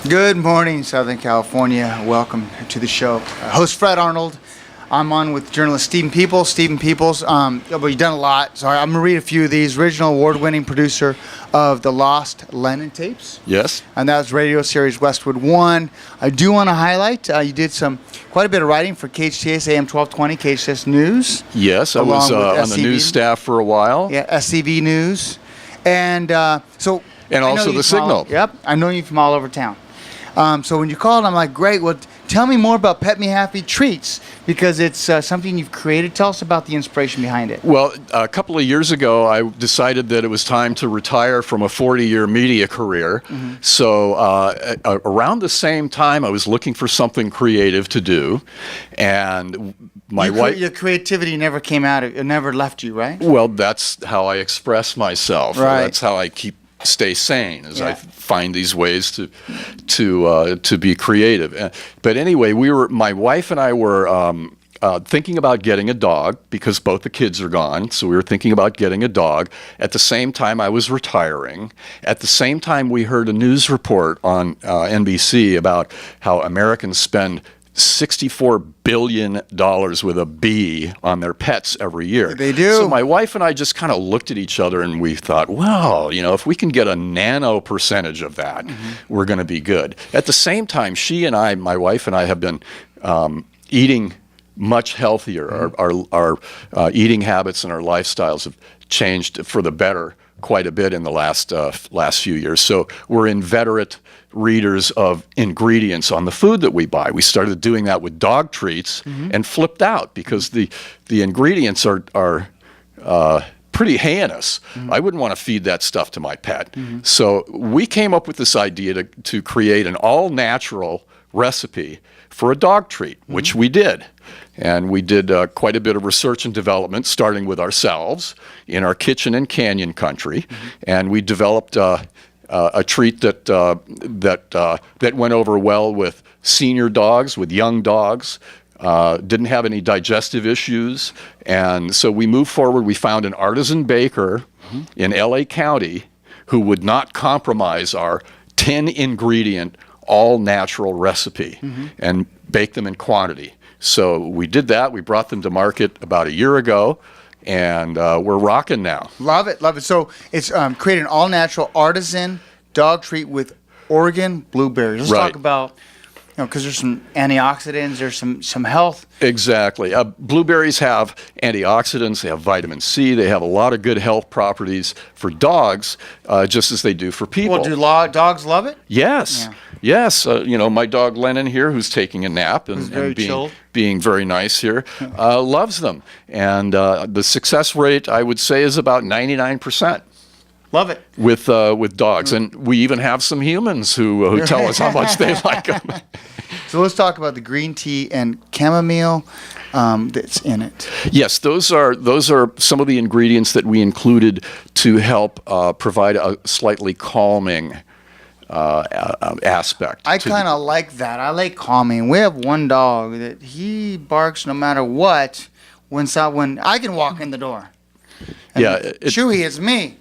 Good morning, Southern California. Welcome to the show. Host Fred Arnold. I'm on with journalist Stephen Peeples. Stephen Peeples, you've done a lot, so I'm going to read a few of these. Original award-winning producer of the Lost Lennon tapes. Yes. And that was radio series Westwood One. I do want to highlight, you did quite a bit of writing for KHTS AM 1220, KHTS News. Yes, I was on the news staff for a while. Yeah, SCV News. And so... And also the Signal. Yep, I know you from all over town. So when you called, I'm like, great. Well, tell me more about Pet Me Happy Treats, because it's something you've created. Tell us about the inspiration behind it. Well, a couple of years ago, I decided that it was time to retire from a 40-year media career. Mm-hmm. So around the same time, I was looking for something creative to do. And my wife... Your creativity never came out. It never left you, right? Well, that's how I express myself. Right. That's how I stay sane, as I find these ways to be creative. But anyway, my wife and I were thinking about getting a dog because both the kids are gone. So we were thinking about getting a dog. At the same time, I was retiring. At the same time, we heard a news report on NBC about how Americans spend $64 billion with a B on their pets every year. They do. So my wife and I just kind of looked at each other and we thought, well, if we can get a nano percentage of that, we're going to be good. At the same time, my wife and I have been eating much healthier. Our eating habits and our lifestyles have changed for the better quite a bit in the last few years. So we're inveterate readers of ingredients on the food that we buy. We started doing that with dog treats and flipped out because the ingredients are pretty heinous. I wouldn't want to feed that stuff to my pet. So we came up with this idea to create an all-natural recipe for a dog treat, which we did. And we did quite a bit of research and development, starting with ourselves in our kitchen in Canyon Country. And we developed a treat that went over well with senior dogs, with young dogs. Didn't have any digestive issues. And so we moved forward. We found an artisan baker in LA County who would not compromise our 10-ingredient all-natural recipe and bake them in quantity. So we did that. We brought them to market about a year ago, and we're rocking now. Love it, love it. So it's created an all-natural artisan dog treat with Oregon blueberries. Let's talk about, because there's some antioxidants, there's some health. Exactly. Blueberries have antioxidants, they have vitamin C, they have a lot of good health properties for dogs, just as they do for people. Well, do dogs love it? Yes. Yeah. Yes. My dog Lennon here, who's taking a nap and being very nice here, loves them. And the success rate, I would say, is about 99%. Love it. With dogs. And we even have some humans who tell us how much they like them. So let's talk about the green tea and chamomile that's in it. Yes, those are some of the ingredients that we included to help provide a slightly calming aspect. I kind of like that. I like calming. We have one dog that he barks no matter what when I can walk in the door. And Chewy, it's me.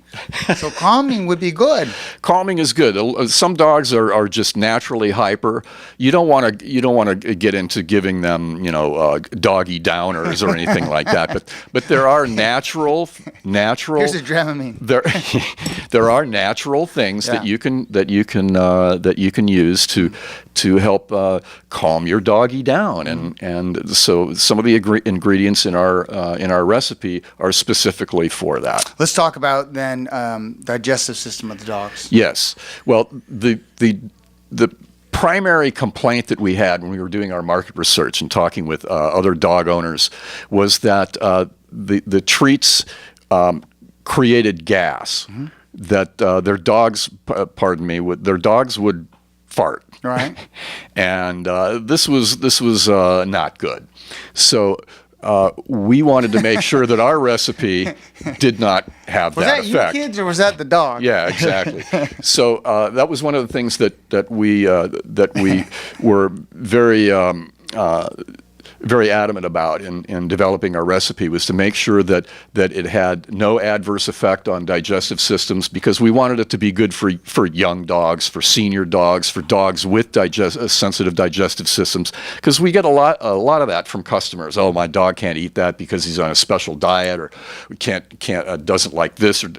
So calming would be good. Calming is good. Some dogs are just naturally hyper. You don't want to get into giving them doggy downers or anything like that. But there are natural. Here's a Dramamine. There are natural things that you can use to help calm your doggy down, and so some of the ingredients in our recipe are specifically for that. Let's talk about then digestive system of the dogs. Yes. Well, the primary complaint that we had when we were doing our market research and talking with other dog owners was that the treats created gas. That their dogs, their dogs would fart. Right. And this was not good. So we wanted to make sure that our recipe did not have that effect. Was that you kids or was that the dog? Yeah, exactly. So that was one of the things that we were very very adamant about in developing our recipe was to make sure that it had no adverse effect on digestive systems, because we wanted it to be good for young dogs, for senior dogs, for dogs with sensitive digestive systems, because we get a lot of that from customers. Oh, my dog can't eat that because he's on a special diet, or we doesn't like this, or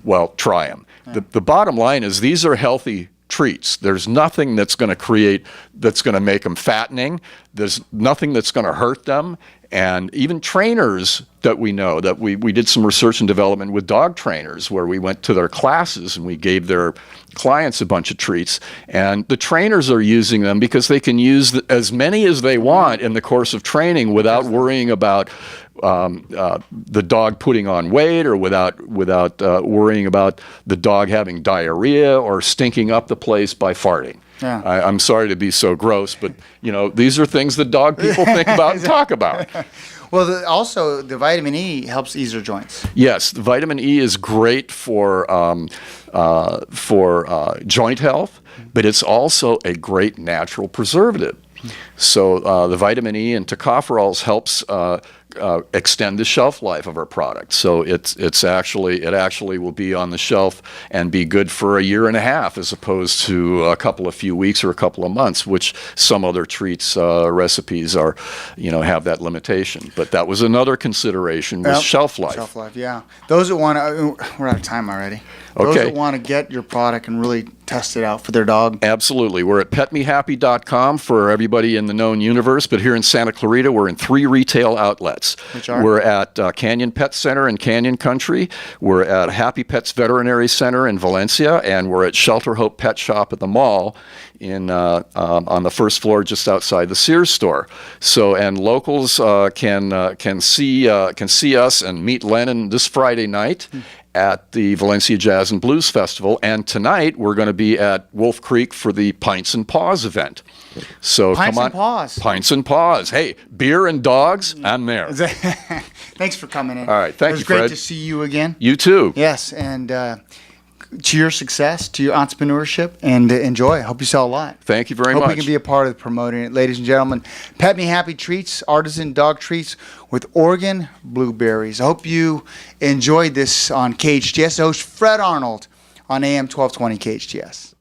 well, try them. Yeah. The bottom line is these are healthy treats. There's nothing that's going to make them fattening. There's nothing that's going to hurt them. And even trainers that we know, that we did some research and development with dog trainers where we went to their classes and we gave their clients a bunch of treats, and the trainers are using them because they can use as many as they want in the course of training without worrying about the dog putting on weight, or without worrying about the dog having diarrhea or stinking up the place by farting. Yeah. I'm sorry to be so gross, but these are things that dog people think about and talk about. Well, also the vitamin E helps ease their joints. Yes, the vitamin E is great for joint health, but it's also a great natural preservative. So the vitamin E in tocopherols helps extend the shelf life of our product. So it actually will be on the shelf and be good for a year and a half, as opposed to a few weeks or a couple of months, which some other treats recipes have that limitation. But that was another consideration, was shelf life. Shelf life, yeah. Those that want to, we're out of time already. Those that want to get your product and really test it out for their dog. Absolutely. We're at petmehappy.com for everybody in the known universe, but here in Santa Clarita, we're in 3 retail outlets. Which are? We're at Canyon Pet Center in Canyon Country. We're at Happy Pets Veterinary Center in Valencia, and we're at Shelter Hope Pet Shop at the mall on the first floor just outside the Sears store. So, and locals can see us and meet Lennon this Friday night at the Valencia Jazz and Blues Festival, and tonight we're going to be at Wolf Creek for the Pints and Paws event. So Pints come on, and Paws. Pints and Paws. Hey, beer and dogs, I'm there. Thanks for coming in. All right, thank you, Fred. It was great to see you again. You too. Yes, and to your success, to your entrepreneurship, and enjoy. I hope you sell a lot. Thank you very much. Hope we can be a part of promoting it. Ladies and gentlemen, Pet Me Happy Treats, artisan dog treats with Oregon blueberries. I hope you enjoyed this on KHTS. Host Fred Arnold on AM 1220 KHTS.